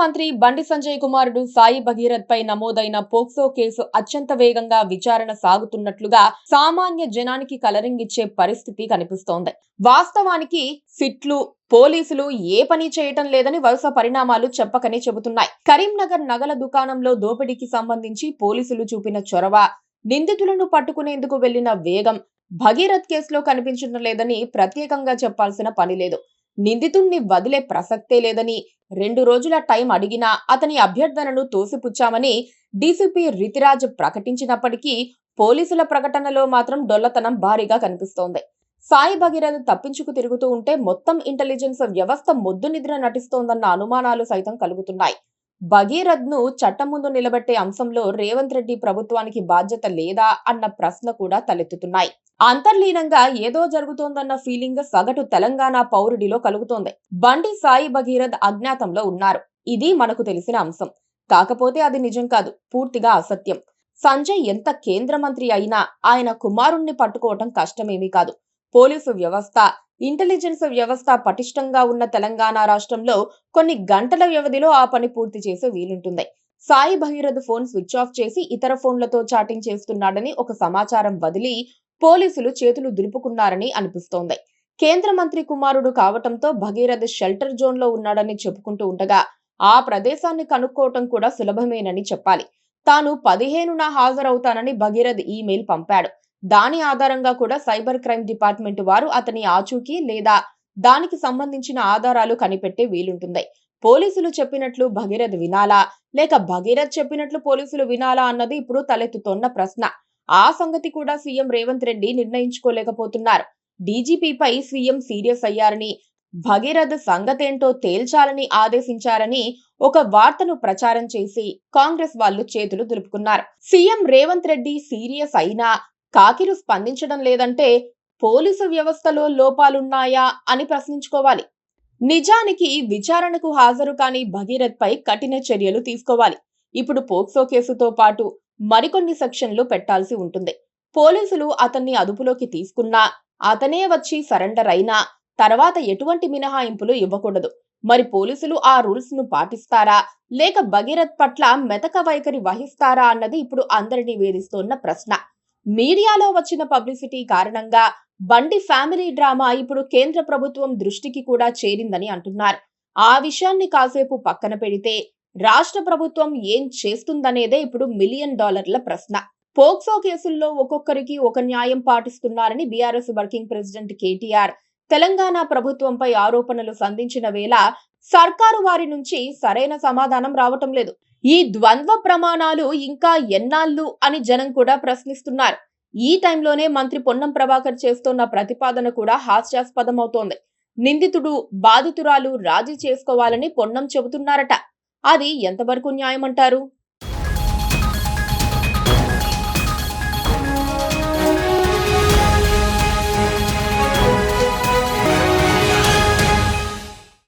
మంత్రి బండి సంజయ్ కుమారుడు సాయి భగీరథ్ పై నమోదైన పోక్సో కేసు అత్యంత వేగంగా విచారణ సాగుతున్నట్లుగా సామాన్య జనానికి కలరింగ్ ఇచ్చే పరిస్థితి కనిపిస్తోంది. వాస్తవానికి సిట్లు, పోలీసులు ఏ పని చేయటం లేదని వరుస పరిణామాలు చెప్పకనే చెబుతున్నాయి. కరీంనగర్ నగల దుకాణంలో దోపిడీకి సంబంధించి పోలీసులు చూపిన చొరవ, నిందితులను పట్టుకునేందుకు వెళ్లిన వేగం భగీరథ్ కేసులో కనిపించడం లేదని ప్రత్యేకంగా చెప్పాల్సిన పని లేదు. నిందితుణ్ణి వదిలే ప్రసక్తే లేదని, 2 రోజుల టైం అడిగినా అతని అభ్యర్థనను తోసిపుచ్చామని డీసీపీ రితిరాజ్ ప్రకటించినప్పటికీ పోలీసుల ప్రకటనలో మాత్రం డొల్లతనం భారీగా కనిపిస్తోంది. సాయి భగీరథ్ తప్పించుకు తిరుగుతూ ఉంటే మొత్తం ఇంటెలిజెన్స్ వ్యవస్థ మొద్దు నిద్ర నటిస్తోందన్న అనుమానాలు సైతం కలుగుతున్నాయి. భగీరథ్ ను చట్టం ముందు నిలబెట్టే అంశంలో రేవంత్ రెడ్డి ప్రభుత్వానికి బాధ్యత లేదా అన్న ప్రశ్న కూడా తలెత్తుతున్నాయి. అంతర్లీనంగా ఏదో జరుగుతోందన్న ఫీలింగ్ సగటు తెలంగాణ పౌరుడిలో కలుగుతోంది. బండి సాయి భగీరథ్ అజ్ఞాతంలో ఉన్నారు. ఇది మనకు తెలిసిన అంశం. కాకపోతే అది నిజం కాదు, పూర్తిగా అసత్యం. సంజయ్ ఎంత కేంద్ర మంత్రి అయినా ఆయన కుమారుణ్ణి పట్టుకోవటం కష్టమేమీ కాదు. పోలీసు వ్యవస్థ, ఇంటెలిజెన్స్ వ్యవస్థ పటిష్టంగా ఉన్న తెలంగాణ రాష్ట్రంలో కొన్ని గంటల వ్యవధిలో ఆ పని పూర్తి చేసే వీలుంటుంది. Sai Bhagirath phone switch off చేసి ఇతర ఫోన్లతో చాటింగ్ చేస్తున్నాడని ఒక సమాచారం వదిలి పోలీసులు చేతులు దులుపుకున్నారని అనిపిస్తోంది. కేంద్ర మంత్రి కుమారుడు కావటంతో భగీరథ్ షెల్టర్ జోన్ లో ఉన్నాడని చెప్పుకుంటూ ఉండగా ఆ ప్రదేశాన్ని కనుక్కోవటం కూడా సులభమేనని చెప్పాలి. తాను 15న హాజరవుతానని భగీరథ్ ఈమెయిల్ పంపాడు. దాని ఆధారంగా కూడా సైబర్ క్రైమ్ డిపార్ట్మెంట్ వారు అతని ఆచూకీ లేదా దానికి సంబంధించిన ఆధారాలు కనిపెట్టే వీలుంటుంది. పోలీసులు చెప్పినట్లు భగీరథ్ వినాలా, లేక భగీరథ్ చెప్పినట్లు పోలీసులు వినాలా అన్నది ఇప్పుడు తలెత్తుతోన్న ప్రశ్న. ఆ సంగతి కూడా సీఎం రేవంత్ రెడ్డి నిర్ణయించుకోలేకపోతున్నారు. డీజీపీపై సీఎం సీరియస్ అయ్యారని, భగీరథ్ సంగతేంటో తేల్చాలని ఆదేశించారని ఒక వార్తను ప్రచారం చేసి కాంగ్రెస్ వాళ్ళు చేతులు దులుపుకున్నారు. సీఎం రేవంత్ రెడ్డి సీరియస్ అయినా కాకిలు స్పందించడం లేదంటే పోలీసు వ్యవస్థలో లోపాలున్నాయా అని ప్రశ్నించుకోవాలి. నిజానికి విచారణకు హాజరు కాని భగీరథ్ పై కఠిన చర్యలు తీసుకోవాలి. ఇప్పుడు పోక్సో కేసుతో పాటు మరికొన్ని సెక్షన్లు పెట్టాల్సి ఉంటుంది. పోలీసులు అతన్ని అదుపులోకి తీసుకున్నా, అతనే వచ్చి సరెండర్ అయినా తర్వాత ఎటువంటి మినహాయింపులు ఇవ్వకూడదు. మరి పోలీసులు ఆ రూల్స్ ను పాటిస్తారా, లేక భగీరథ్ పట్ల మెతక వైఖరి వహిస్తారా అన్నది ఇప్పుడు అందరినీ వేధిస్తోన్న ప్రశ్న. మీడియాలో వచ్చిన పబ్లిసిటీ కారణంగా బండి ఫ్యామిలీ డ్రామా ఇప్పుడు కేంద్ర ప్రభుత్వం దృష్టికి కూడా చేరిందని అంటున్నారు. ఆ విషయాన్ని కాసేపు పక్కన పెడితే రాష్ట్ర ప్రభుత్వం ఏం చేస్తుందనేదే ఇప్పుడు $1 మిలియన్ ప్రశ్న. పోక్సో కేసుల్లో ఒక్కొక్కరికి ఒక న్యాయం పాటిస్తున్నారని BRS working president KTR Telangana ప్రభుత్వంపై ఆరోపణలు సంధించిన వేళ సర్కారు వారి నుంచి సరైన సమాధానం రావటం లేదు. ఈ ద్వంద్వ ప్రమాణాలు ఇంకా ఎన్నాళ్ళు అని జనం కూడా ప్రశ్నిస్తున్నారు. ఈ టైంలోనే మంత్రి పొన్నం ప్రభాకర్ చేస్తున్న ప్రతిపాదన కూడా హాస్యాస్పదమవుతోంది. నిందితుడు, బాధితురాలు రాజీ చేసుకోవాలని పొన్నం చెబుతున్నారట. అది ఎంతవరకు న్యాయమంటారు?